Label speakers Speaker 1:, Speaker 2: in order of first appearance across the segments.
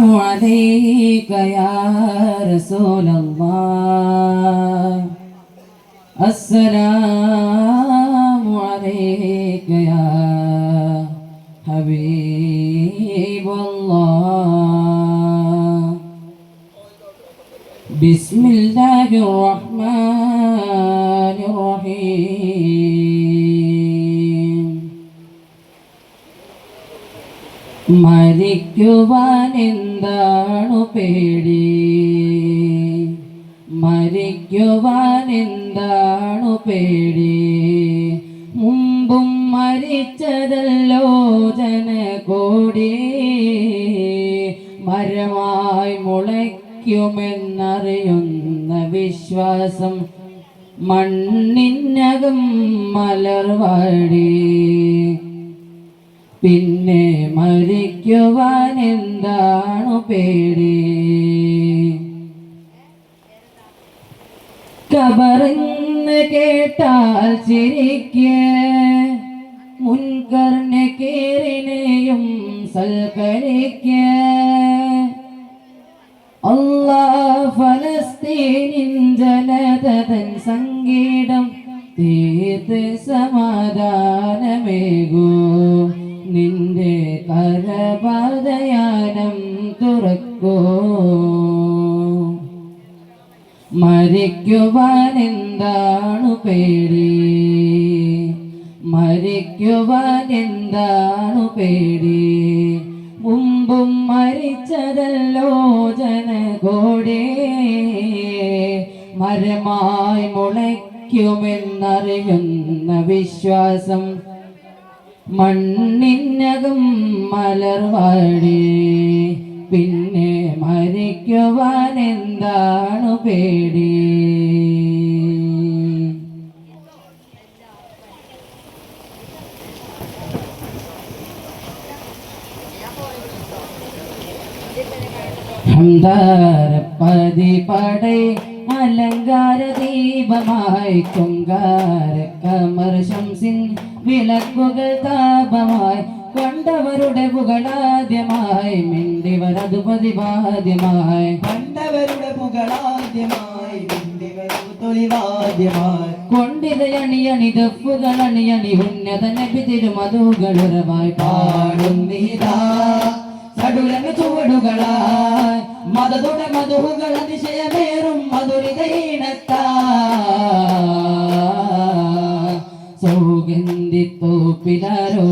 Speaker 1: عليك يا رسول الله السلام عليك يا حبيب الله بسم الله الرحمن الرحيم മരിക്കുവാൻ എന്താണു പേടി മരിക്കുവാൻ എന്താണു പേടി മുമ്പും മരിച്ചതല്ലോ ജനകോടി മരമായി മുളയ്ക്കുമെന്നറിയുന്ന വിശ്വാസം മണ്ണിനകം മലർവാടി പിന്നെ മരിക്കുവാൻ എന്താണു പേടി ഖബറെന്ന് കേട്ടാൽ ചിരിക്ക് മുൻകർ നകീറിനെയും സൽക്കരിക്ക് അല്ലാഹ് ഫലസ്തീനിൻ ജനത തൻ സംഗീതം തീർത്ത് സമാധാനമേകൂ നിന്റെ കരപദയാനം തുറക്കൂ മരിക്കുവാൻ എന്താണു പേടി മരിക്കുവാൻ എന്താണു പേടി മുമ്പും മരിച്ചതല്ലോ ജനകോടി മരമായി മുളയ്ക്കുമെന്നറിയുന്ന വിശ്വാസം മണ്ണിനകം മലർവാടി പിന്നെ മരിക്കുവാൻ എന്താണു പേടി പതിപടൈ അലങ്കാര ദീപമായി കുങ്കാര കമർ ശംസിൻ വിളക്കുകൾ താപമായി കണ്ടവരുടെ പുകളാദ്യമായി മിണ്ടിവരതു പതിവാദ്യമായി
Speaker 2: കണ്ടവരുടെ പുകളാദ്യമായി മിണ്ടിവരതു തൊളിവാദ്യമായി
Speaker 1: കൊണ്ടിതയണിയണി ദഫുകളണിയണി ഉന്നത നബി തിരുമധുകളുറവായി
Speaker 2: പാടുന്നിതാ സടുലന ചുവടുകളായി മതതുട മധുകൾ അതിശയമേറും മധുരിതീണത്താ സൗഗന്ധിത്തോപ്പിലാരോ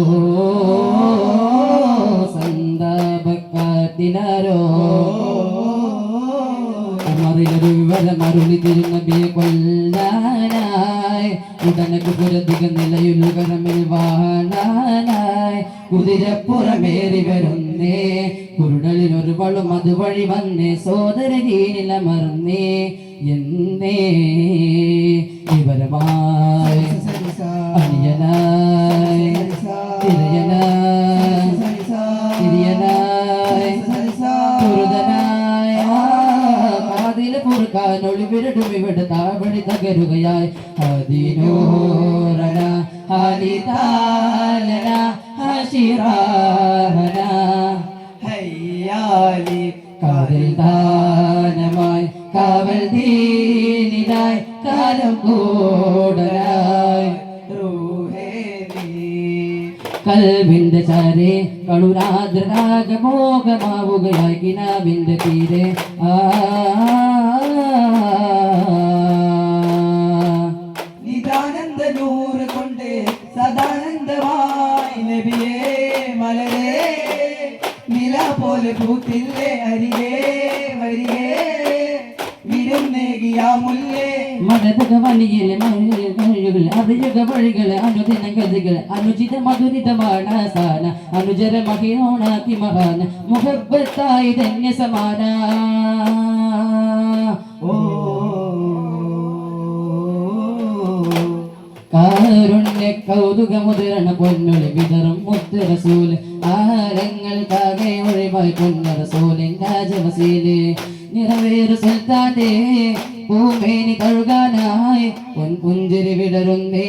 Speaker 2: സന്താപക്കാത്തിലാരോ മറിയൊരു വിവരമരുളി തിരുനബിയെ കൊല്ലാനായി ഉടനക്ക് പുരധിക നിലയുലുകരമിൽ വാണാനായി കുതിരപ്പുറമേറി വരുന്നേ കുരുടലിൽ ഒരു വളും അതുവഴി വന്നേ സോദരനീനിലമർന്നേ എന്നേ വിവരമായി അനിയനായി തിരയനായി തിരിയനായി ദുരിതനായ കാതില് പൊറുക്കാൻ ഒളിവിരടും ഇവിടെ താവഴി തകരുകയായി അതിനോരന ഹരിതാലന ഹശിറാഹന ഹയ്യാലി
Speaker 1: കാതിൽ ദാനമായി കാവൽ ദീനിനായി കാലം കൂടലായി കൽവിന്റെ ചാരെ കണുരാദ്രരാഗമോഹമാവുകയായി കിനാവിന്റെ തീരെ
Speaker 2: നിതാനന്ദ നൂറ് കൊണ്ട് സദാനന്ദമായി നബിയേ മലരേ നില പോലെ പൂത്തില്ലേ അരികേ വരികേ വിരുന്നേകിയാ മുല്ലേ
Speaker 1: മകതക വനിയിലെ മഴകൾ അറിയുക വഴികൾ അനുദിന ഗതികൾ അനുചിത മധുരിതമാണ് സാന അനുജര മഹിയോണാക്കി മഹാന മുഹബത്തായി ധന്യ സമാന കാരുണ്യ കൗതുക മുതിരണ പൊന്നൊളി വിതറും മുത്ത് റസൂൽ ആരങ്ങൾക്കാകെ ഒഴിവായി പൊന്ന റസൂലിൻ രാജവസീല് നിറവേറു സുൽത്താന്റെ പൂമേനി കഴുകാനായി പൊൻപുഞ്ചിരി വിടരുന്നേ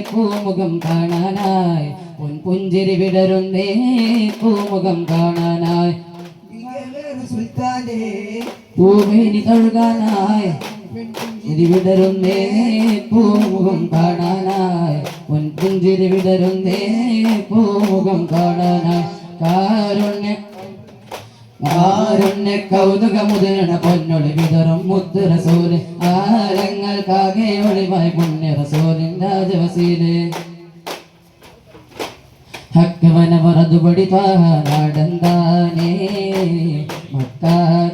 Speaker 1: പൂമുഖം കാണാനായി പൊൻപുഞ്ചിരി വിടരുന്നേ പൂമുഖം കാണാനായി
Speaker 2: സുൽത്താനേ
Speaker 1: പൂമേനി തൊഴുകാനായി വിടരുന്നേ പൂമുഖം കാണാനായി പൊൻപുഞ്ചിരി വിടരുന്നേ പൂമുഖം കാണാനായി കാരുണ്യ കൗതുകമുതിരണ പൊന്നൊളി വിതറും മുത്ത് റസൂല് ആരങ്ങൾക്കാകെ ഒളിവായി പുണ്യ റസൂലിൻ രാജവസീല് ഹക്കവനവറതുപടി നാടന്താനേ മക്ക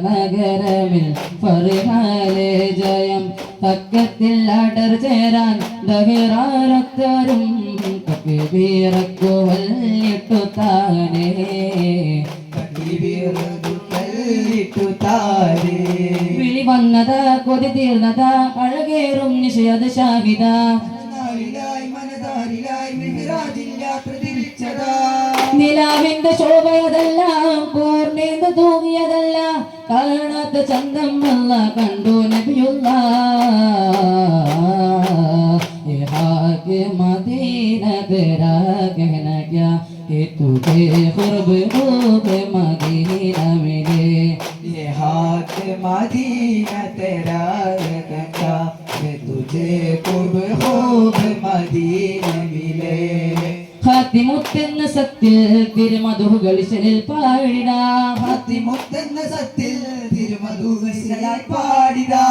Speaker 1: നഗരമിൽ ഫറിഹാലെ ജയം തക്കത്തിൽ അടർ ചേരാൻ ദഹിറാരത്തരും കപ്പിറക്കു വല്ലിട്ടു താനേ വിളി വന്നതാ കൊതി തീർന്നതാ അഴകേറും നിഷയത് ഷാഹിദ നിലാവിന്റെ ശോഭയതല്ല പൂർണ്ണേന്ത് തൂങ്ങിയതല്ല കാണാത്ത ചന്തം അല്ല കണ്ടു നബിയുള്ള മദീന തേരാ कहना क्या कि तुझे खुर्ब मदीना मिले
Speaker 2: ये हाथ मदीना तेरा गंगा ये तुझे खूब मदीना मिले
Speaker 1: ഹാത്തിമുത്തെന്ന സത്തിൽ തിരുമധുകളിൽ പാടിടാ
Speaker 2: ഹാത്തിമുത്തെന്ന സത്തിൽ തിരുമധുകളിൽ പാടിടാ